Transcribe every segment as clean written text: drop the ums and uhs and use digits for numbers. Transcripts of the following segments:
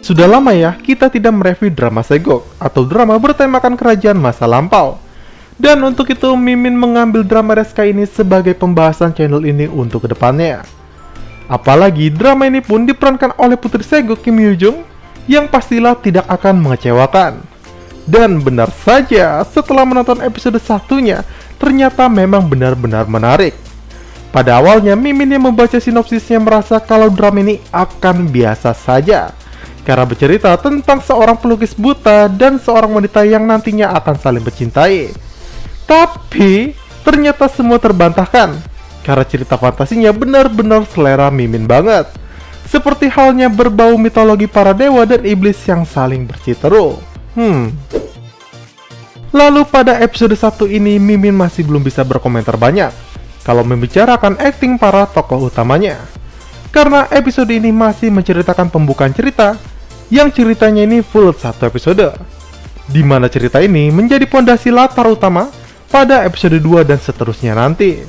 Sudah lama ya kita tidak mereview drama Shegok atau drama bertemakan kerajaan masa lampau. Dan untuk itu Mimin mengambil drama Reska ini sebagai pembahasan channel ini untuk kedepannya. Apalagi drama ini pun diperankan oleh putri Shegok Kim Hyo Jung yang pastilah tidak akan mengecewakan. Dan benar saja setelah menonton episode satunya ternyata memang benar-benar menarik. Pada awalnya Mimin yang membaca sinopsisnya merasa kalau drama ini akan biasa saja karena bercerita tentang seorang pelukis buta dan seorang wanita yang nantinya akan saling mencintai. Tapi ternyata semua terbantahkan karena cerita fantasinya benar-benar selera Mimin banget. Seperti halnya berbau mitologi para dewa dan iblis yang saling berciteru. Lalu pada episode 1 ini Mimin masih belum bisa berkomentar banyak kalau membicarakan akting para tokoh utamanya. Karena episode ini masih menceritakan pembukaan cerita yang ceritanya ini full satu episode, di mana cerita ini menjadi pondasi latar utama pada episode 2 dan seterusnya nanti.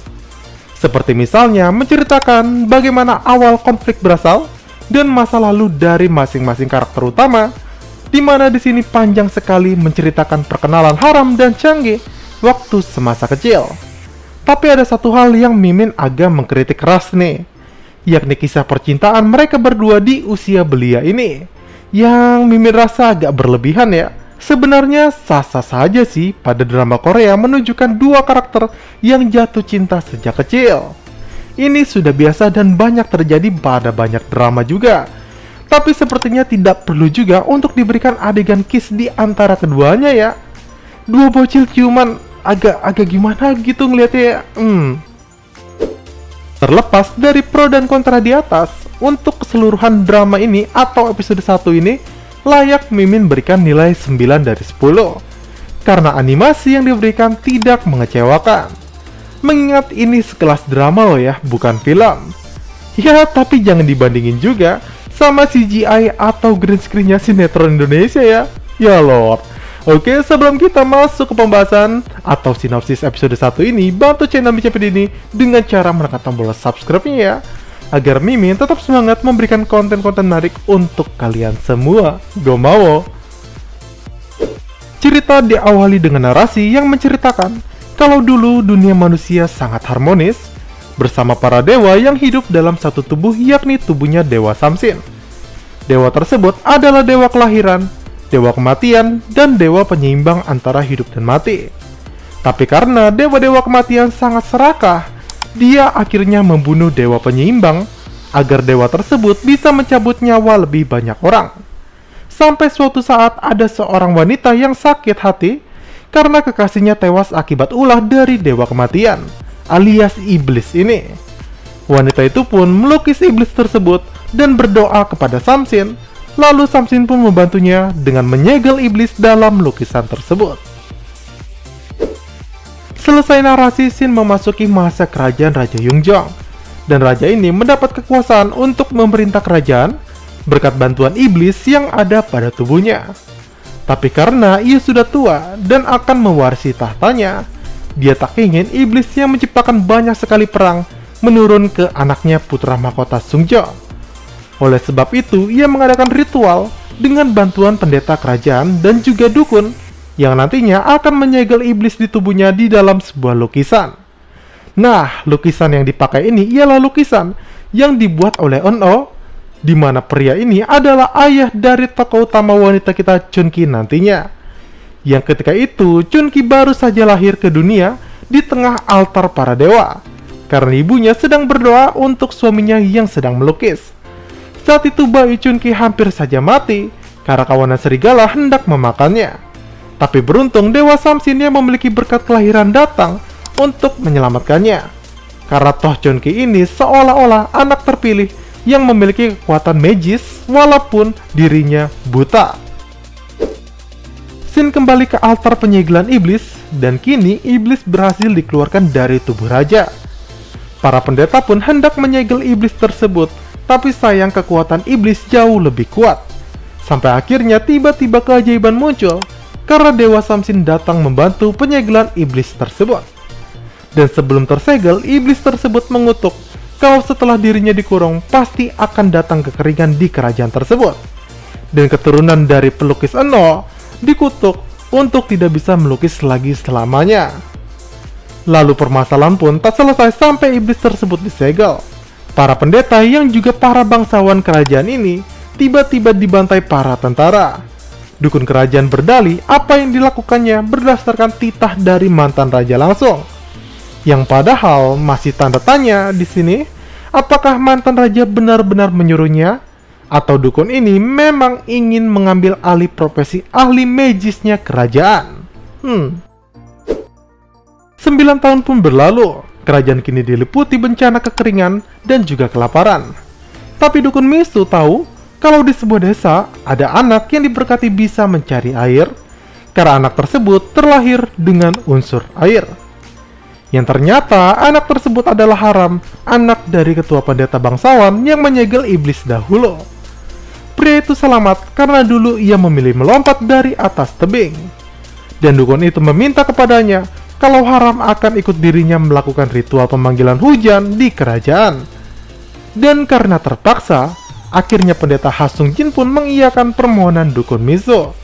Seperti misalnya menceritakan bagaimana awal konflik berasal dan masa lalu dari masing-masing karakter utama, di mana di sini panjang sekali menceritakan perkenalan Haram dan Changi waktu semasa kecil. Tapi ada satu hal yang Mimin agak mengkritik keras nih, yakni kisah percintaan mereka berdua di usia belia ini, yang Mimin rasa agak berlebihan ya. Sebenarnya sah-sah saja sih pada drama Korea menunjukkan dua karakter yang jatuh cinta sejak kecil. Ini sudah biasa dan banyak terjadi pada banyak drama juga. Tapi sepertinya tidak perlu juga untuk diberikan adegan kiss di antara keduanya ya. Dua bocil ciuman agak gimana gitu ngeliatnya ya. Terlepas dari pro dan kontra di atas, untuk keseluruhan drama ini atau episode 1 ini layak Mimin berikan nilai 9 dari 10 karena animasi yang diberikan tidak mengecewakan. Mengingat ini sekelas drama loh ya, bukan film. Ya, tapi jangan dibandingin juga sama CGI atau green screen-nya sinetron Indonesia ya. Ya Lord. Oke, sebelum kita masuk ke pembahasan atau sinopsis episode 1 ini, bantu channel BCPD ini dengan cara menekan tombol subscribe-nya ya, agar Mimin tetap semangat memberikan konten-konten menarik untuk kalian semua. Go mau! Cerita diawali dengan narasi yang menceritakan kalau dulu dunia manusia sangat harmonis bersama para dewa yang hidup dalam satu tubuh, yakni tubuhnya Dewa Samsin. Dewa tersebut adalah dewa kelahiran, dewa kematian, dan dewa penyeimbang antara hidup dan mati. Tapi karena dewa-dewa kematian sangat serakah, dia akhirnya membunuh dewa penyeimbang agar dewa tersebut bisa mencabut nyawa lebih banyak orang. Sampai suatu saat ada seorang wanita yang sakit hati karena kekasihnya tewas akibat ulah dari dewa kematian, alias iblis ini. Wanita itu pun melukis iblis tersebut dan berdoa kepada Samsin. Lalu Samsin pun membantunya dengan menyegel iblis dalam lukisan tersebut. Selesai narasi, Shin memasuki masa kerajaan Raja Yungjong. Dan raja ini mendapat kekuasaan untuk memerintah kerajaan berkat bantuan iblis yang ada pada tubuhnya. Tapi karena ia sudah tua dan akan mewarisi tahtanya, dia tak ingin iblis yang menciptakan banyak sekali perang menurun ke anaknya putra mahkota Sungjo. Oleh sebab itu, ia mengadakan ritual dengan bantuan pendeta kerajaan dan juga dukun yang nantinya akan menyegel iblis di tubuhnya di dalam sebuah lukisan. Nah, lukisan yang dipakai ini ialah lukisan yang dibuat oleh Eun-oh, di mana pria ini adalah ayah dari tokoh utama wanita kita Chun-ki nantinya. Yang ketika itu, Chun-ki baru saja lahir ke dunia di tengah altar para dewa, karena ibunya sedang berdoa untuk suaminya yang sedang melukis. Saat itu bayi Chun-ki hampir saja mati karena kawanan serigala hendak memakannya. Tapi beruntung Dewa Samsin yang memiliki berkat kelahiran datang untuk menyelamatkannya. Karena toh Chun-ki ini seolah-olah anak terpilih yang memiliki kekuatan magis walaupun dirinya buta. Shin kembali ke altar penyegelan iblis dan kini iblis berhasil dikeluarkan dari tubuh raja. Para pendeta pun hendak menyegel iblis tersebut, tapi sayang kekuatan iblis jauh lebih kuat. Sampai akhirnya tiba-tiba keajaiban muncul karena Dewa Samsin datang membantu penyegelan iblis tersebut. Dan sebelum tersegel, iblis tersebut mengutuk kalau setelah dirinya dikurung pasti akan datang kekeringan di kerajaan tersebut. dan keturunan dari pelukis Eno dikutuk untuk tidak bisa melukis lagi selamanya. Lalu permasalahan pun tak selesai sampai iblis tersebut disegel. Para pendeta yang juga para bangsawan kerajaan ini tiba-tiba dibantai para tentara. Dukun kerajaan berdalih apa yang dilakukannya berdasarkan titah dari mantan raja langsung. Yang padahal masih tanda tanya di sini, apakah mantan raja benar-benar menyuruhnya? Atau dukun ini memang ingin mengambil alih profesi ahli magisnya kerajaan? 9 tahun pun berlalu, kerajaan kini diliputi bencana kekeringan dan juga kelaparan. Tapi dukun Misu tahu kalau di sebuah desa ada anak yang diberkati bisa mencari air, karena anak tersebut terlahir dengan unsur air. Yang ternyata anak tersebut adalah Haram, anak dari ketua pendeta bangsawan yang menyegel iblis dahulu. Pria itu selamat karena dulu ia memilih melompat dari atas tebing. Dan dukun itu meminta kepadanya kalau Haram akan ikut dirinya melakukan ritual pemanggilan hujan di kerajaan. Dan karena terpaksa, akhirnya pendeta Hasung Jin pun mengiyakan permohonan dukun Miso.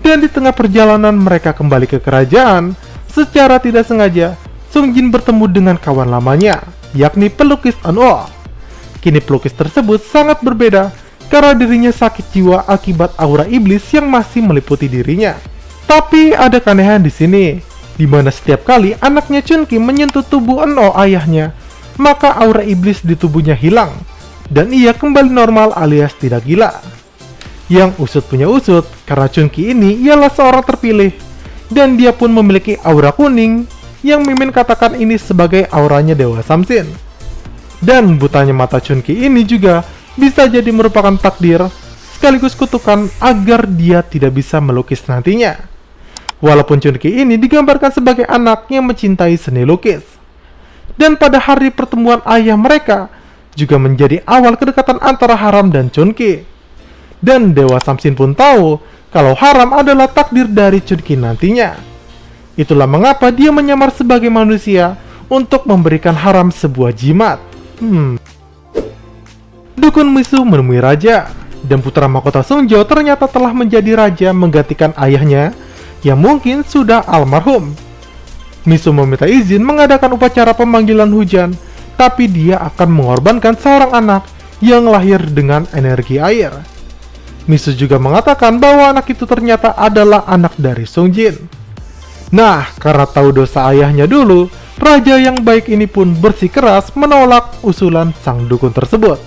Dan di tengah perjalanan mereka kembali ke kerajaan, secara tidak sengaja, Sung Jin bertemu dengan kawan lamanya, yakni pelukis Eno. Kini pelukis tersebut sangat berbeda karena dirinya sakit jiwa akibat aura iblis yang masih meliputi dirinya. Tapi ada keanehan di sini, di mana setiap kali anaknya Chunki menyentuh tubuh Eno ayahnya, maka aura iblis di tubuhnya hilang dan ia kembali normal alias tidak gila. Yang usut punya usut, karena Chunki ini ialah seorang terpilih dan dia pun memiliki aura kuning yang Mimin katakan ini sebagai auranya Dewa Samsin. Dan butanya mata Chunki ini juga bisa jadi merupakan takdir sekaligus kutukan agar dia tidak bisa melukis nantinya. Walaupun Chunki ini digambarkan sebagai anak yang mencintai seni lukis. Dan pada hari pertemuan ayah mereka juga menjadi awal kedekatan antara Haram dan Chunki. Dan Dewa Samsin pun tahu kalau Haram adalah takdir dari Chunki nantinya. Itulah mengapa dia menyamar sebagai manusia untuk memberikan Haram sebuah jimat. Dukun Misu menemui raja, dan putra mahkota Sungjo ternyata telah menjadi raja menggantikan ayahnya yang mungkin sudah almarhum. Misu meminta izin mengadakan upacara pemanggilan hujan, tapi dia akan mengorbankan seorang anak yang lahir dengan energi air. Misu juga mengatakan bahwa anak itu ternyata adalah anak dari Sung Jin. Nah, karena tahu dosa ayahnya dulu, raja yang baik ini pun bersikeras menolak usulan sang dukun tersebut.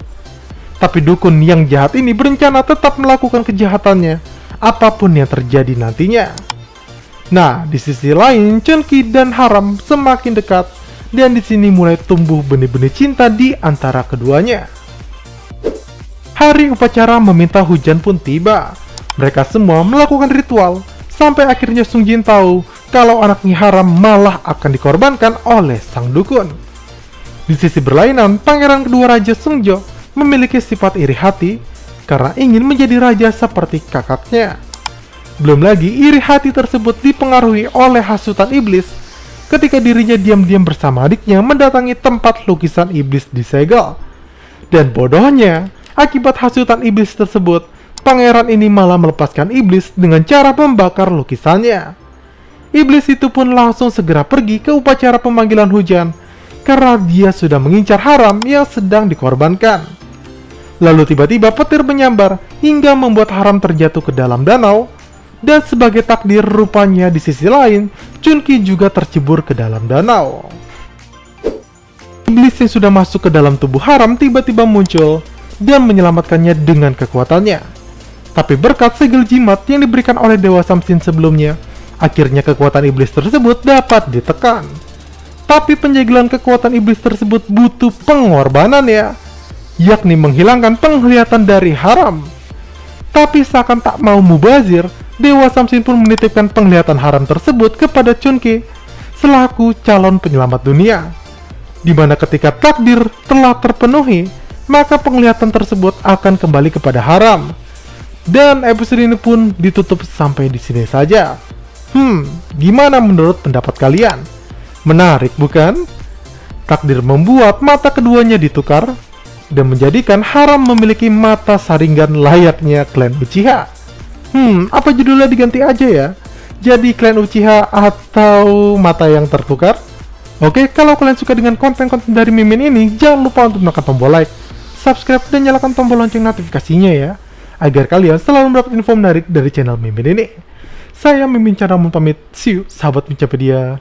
Tapi dukun yang jahat ini berencana tetap melakukan kejahatannya, apapun yang terjadi nantinya. Nah, di sisi lain, Chunki dan Haram semakin dekat, dan di sini mulai tumbuh benih-benih cinta di antara keduanya. Hari upacara meminta hujan pun tiba. Mereka semua melakukan ritual, sampai akhirnya Sung Jin tahu kalau anaknya Haram malah akan dikorbankan oleh sang dukun. Di sisi berlainan, pangeran kedua Raja Sungjo memiliki sifat iri hati karena ingin menjadi raja seperti kakaknya. Belum lagi iri hati tersebut dipengaruhi oleh hasutan iblis ketika dirinya diam-diam bersama adiknya mendatangi tempat lukisan iblis disegel. Dan bodohnya, akibat hasutan iblis tersebut, pangeran ini malah melepaskan iblis dengan cara membakar lukisannya. Iblis itu pun langsung segera pergi ke upacara pemanggilan hujan karena dia sudah mengincar Haram yang sedang dikorbankan. Lalu tiba-tiba petir menyambar hingga membuat Haram terjatuh ke dalam danau. Dan sebagai takdir rupanya di sisi lain, Chunki juga tercebur ke dalam danau. Iblis yang sudah masuk ke dalam tubuh Haram tiba-tiba muncul dan menyelamatkannya dengan kekuatannya. Tapi berkat segel jimat yang diberikan oleh Dewa Samsin sebelumnya, akhirnya kekuatan iblis tersebut dapat ditekan. Tapi penjagelan kekuatan iblis tersebut butuh pengorbanan ya, yakni menghilangkan penglihatan dari Haram. Tapi seakan tak mau mubazir, Dewa Samsin pun menitipkan penglihatan Haram tersebut kepada Chunki selaku calon penyelamat dunia. Dimana ketika takdir telah terpenuhi, maka penglihatan tersebut akan kembali kepada Haram. Dan episode ini pun ditutup sampai di sini saja. Gimana menurut pendapat kalian? Menarik bukan? Takdir membuat mata keduanya ditukar, dan menjadikan haram memiliki mata Sharingan layaknya klan Uchiha. Apa judulnya diganti aja ya? Jadi klan Uchiha atau mata yang tertukar? Oke, kalau kalian suka dengan konten-konten dari Mimin ini, jangan lupa untuk menekan tombol like, subscribe, dan nyalakan tombol lonceng notifikasinya ya, agar kalian selalu mendapat info menarik dari channel Mimin ini. Saya Mimin Chandra pamit, see you, sahabat Micapedia.